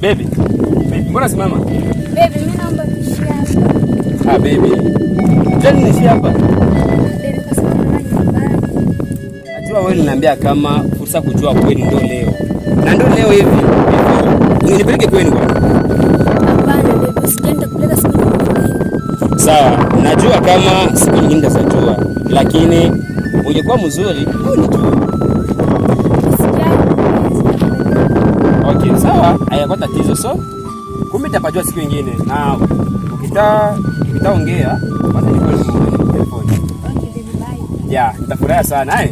Baby. Baby, mbona simama? Baby, mimi naomba niishi hapa. Ah, baby. Tena niishi hapa. Baby, kwa sababu na nyumbani. Najua wewe unaniambia kama fursa kujua kwenu ndio leo. Na ndio leo hivi. Unipeleke kwenu bwana. Hapana, baby, sijaenda kupeleka siku nyingine. Sawa, najua kama siku nyingine nitajua, lakini ungekuwa mzuri au nijue. Okay, sawa, hayakuwa tatizo. So, kumbe tapajua siku nyingine. Na ukitaongea, basi niko kwenye telefoni. Okay, baby, bye. Yeah, nitafurahi sana, eh.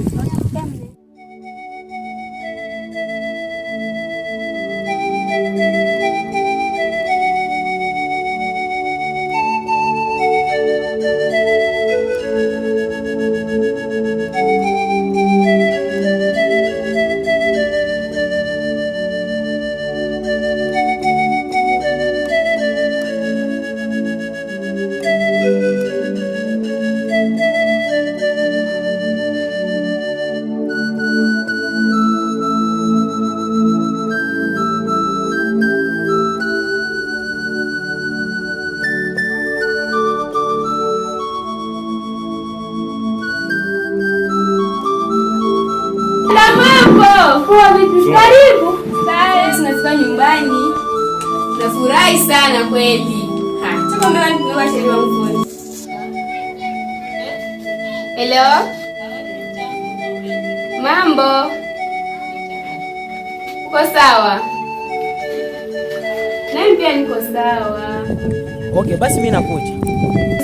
Karibu. Sasa tunafika nyumbani. Nafurahi sana kweli. Chukua mmewa sheria wangu. Hello? Mambo? Uko sawa? Nami pia niko sawa. Okay, basi mimi nakuja.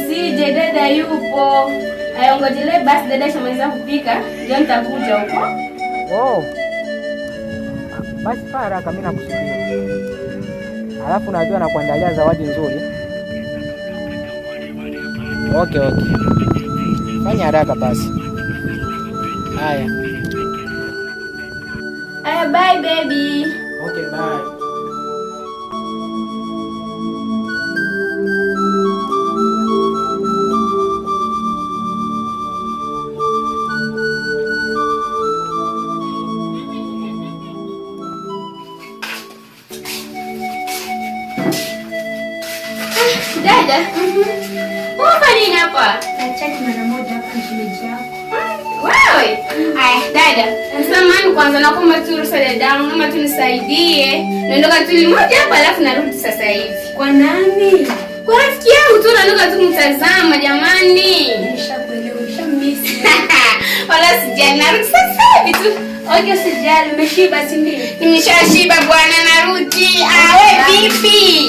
Sije, dada yupo. Ayongojelee basi dada shamaliza kupika, ndio nitakuja huko. Oh. Basi fanya haraka, mimi nakusubiria. Alafu najua nakuandalia zawadi nzuri. Okay. Fanya haraka basi. Haya. Bye baby. Okay, bye. Dada. Uko nini hapa? Nacheki mara moja hapa shemeji yako. Wewe? Dada. Samahani kwanza nakuomba tu ruhusa dadangu, naomba tu nisaidie. Naondoka tu moja hapa alafu narudi sasa hivi. Kwa nani? Kwa rafiki yangu tu naondoka tu mtazama jamani. Nishakuelewa, nishamisi. Wala sijali, narudi sasa hivi tu. Okay, sijali, umeshiba si ndio? Nimeshashiba bwana, narudi. Wewe vipi?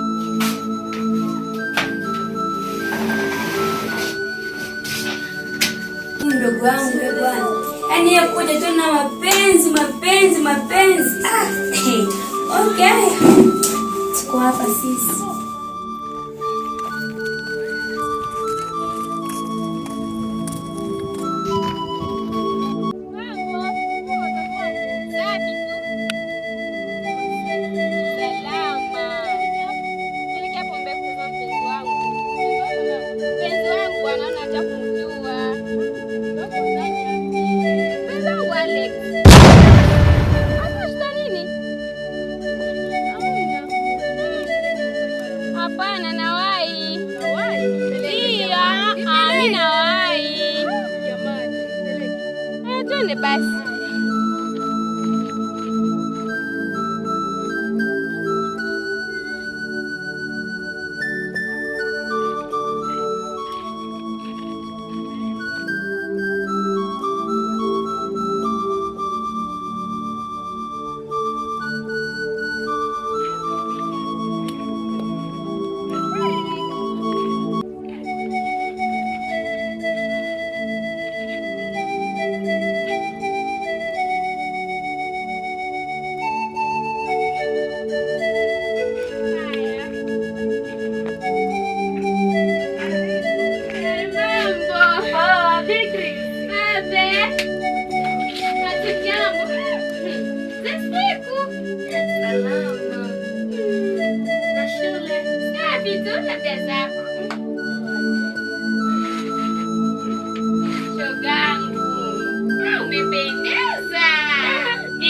Mdogo wangu bwana. Yaani yeye kuja tu na mapenzi. Okay. Tuko hapa sisi. Hapana, nawai. Mimi nawai. Twende basi.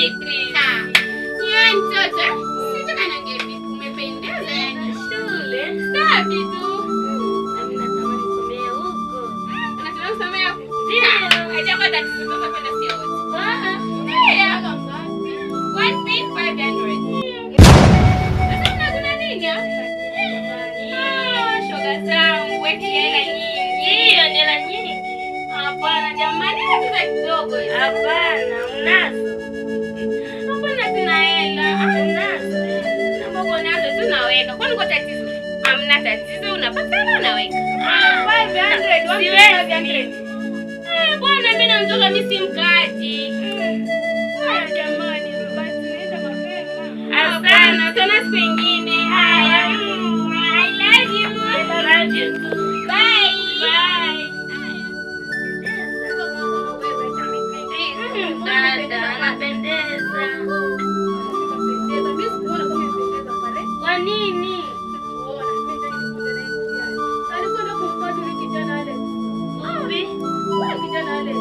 Beatrice. Yaani mtoto, sitaka niongee. Umependeza yani shule. Safi tu. Mimi natamani kusomea huko. Unatamani kusomea huko? Ndio. Acha kwa tatizo sasa kwenda sio wote. Ndio. 1,500. Sasa kuna nini? Shoga zangu, weki hela nyingi. Hiyo ni hela nyingi. Hapana jamani, hela kidogo. Hapana, unazo. Hapana tuna hela. Unazo. Na mbona nazo tunaweka. Kwani kwa tatizo? Hamna tatizo, unapata na unaweka. 500, 1,500. Bwana mimi namtoka mimi simkati. Haya jamani, basi nenda mapema. Asante, tena siku nyingine. Haya. I love you. I love you too. Bye. Bye. Dada, anapendeza. Kwa nini? Alikwenda kumfadhili kijana ale. Wapi? Wewe kijana ale.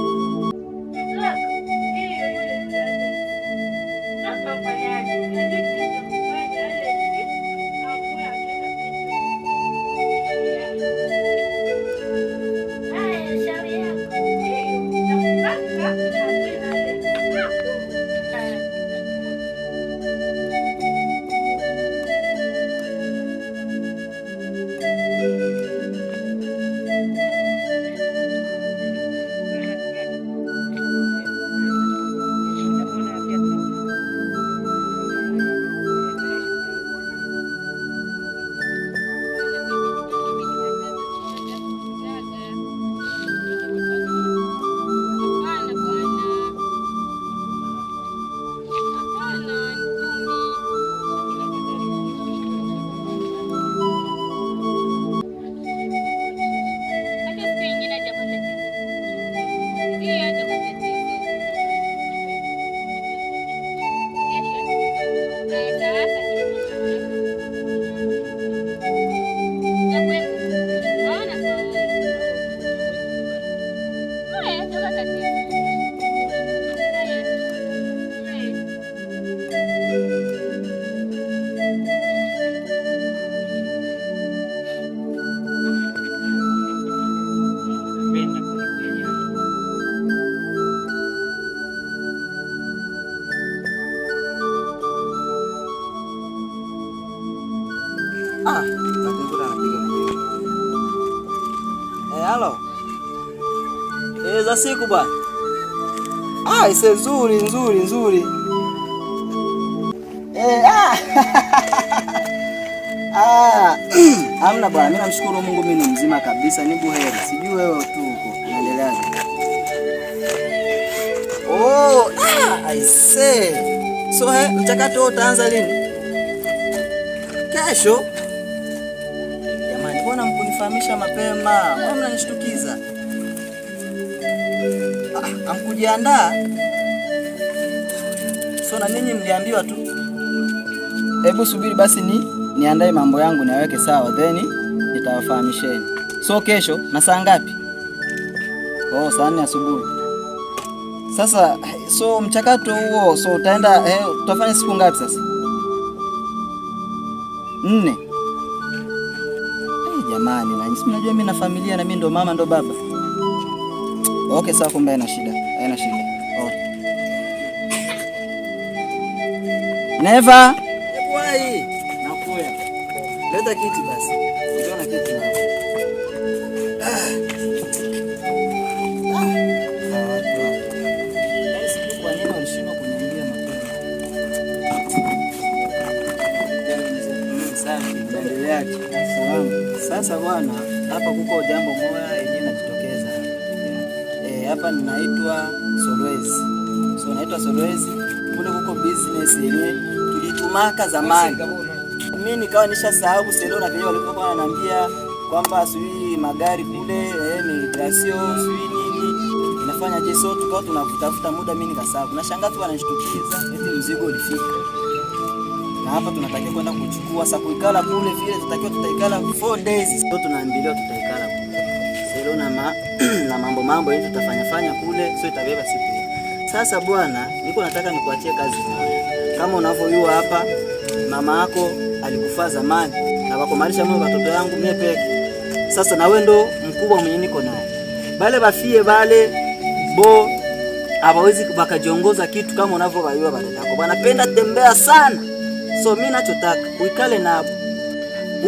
Halo. Za siku bwana. Ise nzuri. Hamna bwana, mimi namshukuru Mungu mimi ni mzima kabisa, ni buheri. Sijui wewe tu huko unaendeleaje? Aise. So mchakato utaanza lini? Kesho. Jamani, mbona mkunifahamisha mapema? Mbona mnanishtukiza? Amkujiandaa? So na ninyi mliambiwa tu. Hebu subiri basi niandae mambo yangu niweke sawa, then nitawafahamisheni. So kesho na saa ngapi? Saa 4 asubuhi. Sasa so mchakato huo utaenda tutafanya siku ngapi sasa? 4. Jamani, na nyinyi mnajua mimi na familia na mimi ndo mama ndo baba. Okay, sawa, kumbe haina shida. Never. Wai. Nakuya. Leta kiti basi. Unaona kiti na. Kwa nini unashindwa kuniambia mapema? Sasa bwana, hapa kuko jambo moja yenyewe linajitokeza. Hapa ninaitwa Solwezi. So naitwa Solwezi. Kule kuko business yenyewe tulitumaka zamani. Mimi nikawa nishasahau selo na vile walikuwa wananiambia kwamba sui magari kule migration sui nini inafanya je, so tukao tunakutafuta muda, mimi nikasahau. Na shangazi wanashtukiza eti mzigo ulifika. Na hapa tunatakiwa kwenda kuchukua. Sasa kuikala kule vile tutaikala 4 days. So tunaambiwa tutaikala kule. Selo na mambo yetu tutafanya kule, so itabeba siku. Sasa bwana, niko nataka nikuachie kazi moja. Kama unavyojua hapa mama yako alikufa zamani na wakomalisha mimi watoto yangu mie peke. Sasa na wewe ndo mkubwa mwenye niko naye. Bale bafie bale bo hawawezi bakajiongoza kitu kama unavyowajua watoto yako. Wanapenda tembea sana. So mimi nachotaka uikale nabo.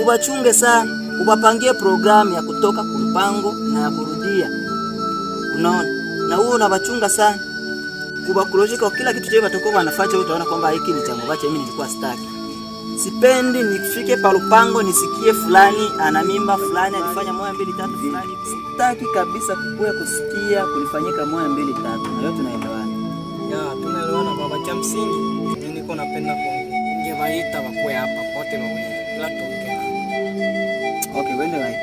Ubachunge sana, ubapangie programu ya kutoka kumpango na ya kurudia. Unaona? Na wewe unabachunga sana. Kubakulojika kila kitu chao watakuwa wanafanya, wewe utaona kwamba hiki ni chango bache mimi nilikuwa sitaki. Sipendi nifike pa lupango nisikie fulani ana mimba, fulani alifanya 1 2 3 fulani. Sitaki kabisa kukua kusikia kulifanyika 1 2 3. Na yote tunaelewana. Ya, tunaelewana baba. Cha msingi niko napenda kuongea. Ningewaita wakue hapa pote wawili. Bila tuongea. Okay, wende bye.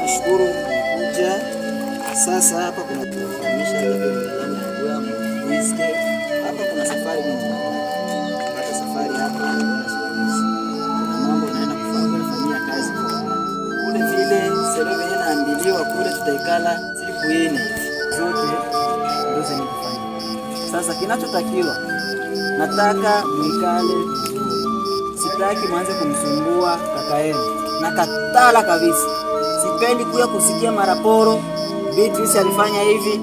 Nashukuru kuja. Sasa hapa kuna kufahamisha hapa kuna safari hata safari hapa kuna mambo naenda kufanyia kazi kule vile sereve yena ambiliwa kule tutaikala siku yene zote ndio zinifanya. Sasa kinachotakiwa nataka muikale, sitaki mwanze kumsumbua kaka yenu. Nakatala kabisa. Sipendi kuya kusikia maraporo Beatrice alifanya hivi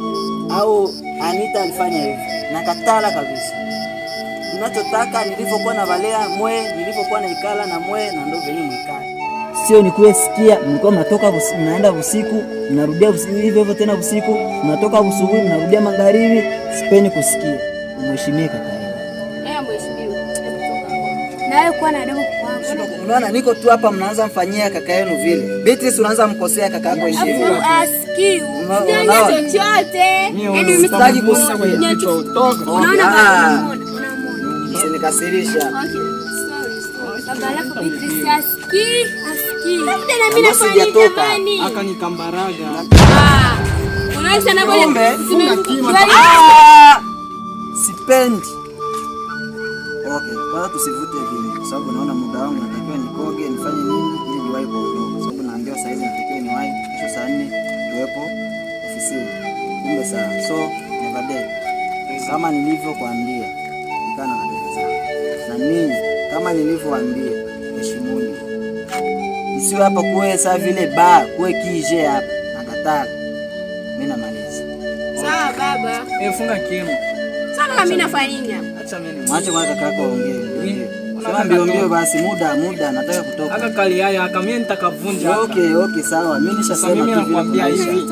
au Anita alifanya hivi. Nakatala kabisa. Ninachotaka nilivyokuwa na balea mwe, nilivyokuwa na ikala na mwe na ndio venye mwikala. Sio nikuwe sikia mlikuwa mnatoka mnaenda usiku, mnarudia usiku hivyo tena usiku, mnatoka usubuhi mnarudia magharibi. Sipendi kusikia. Mheshimiwe kaka yenu. Mheshimiwa. Na wewe kwa na adabu kwangu. Unaona niko tu hapa mnaanza mfanyia kaka yenu vile. Beatrice unaanza mkosea kaka yako heshima. Asikii. Sio chochote. Yaani msitaki kusikia. Unaona usinikasirisha. Baba lako Beatrice asikii. Labda na mimi nafanya jamani. Akanikambaraga. Unaisha na bole. Sipendi. Okay, kwanza tusivute vile kwa sababu naona muda wangu natakiwa nikoge, nifanye nini ili niwahi kuondoka. Kwa sababu naambiwa saa hizi natakiwa niwahi kesho saa 4 tuwepo ofisini. Kumbe saa. So, never day. Kama nilivyokuambia, nikana na dada zangu. Na mimi kama nilivyowaambia, heshimuni. Isiwe hapa kuwe saa vile kuwe kije hapa. Nakataa. Mimi namaliza. Sawa baba. Funga kimu. Sasa mimi nafanya nini hapa? Acha mimi. Mwache kwa kaka yako aongee. Sema mbio basi muda nataka kutoka. Aka kali haya aka mimi nitakavunja. Okay sawa. Mimi nishasema mimi nakwambia hivi.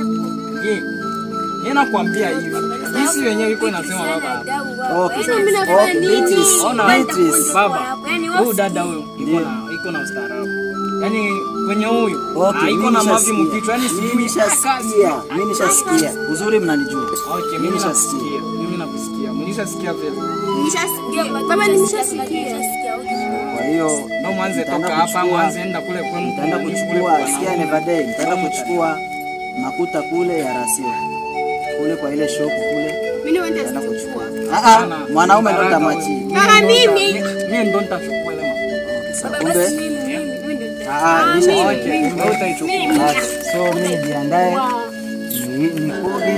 Yeye nakwambia hivi. Sisi wenyewe iko nasema baba. Okay. Mimi nafanya nini? Beatrice. Baba. Huyu dada huyo iko na ustaarabu. Yaani kwenye huyu haiko na mavi mkichwa. Yaani mimi nishasikia. Uzuri mnanijua. Okay, mimi nashasikia. Mimi nakusikia. Mnishasikia vile. Baba nimeshasikia. Kwa hiyo ndio mwanze toka hapa, mwanze enda kule kwenu. Nitaenda kuchukua sikia never day. Nitaenda kuchukua makuta kule ya rasio. Kule kwa ile shop kule. Mimi nitaenda kuchukua. Mwanaume ndo tamwachi. Mimi ndo nitachukua ile makuta. Kumbe so mimi jiandae nikoge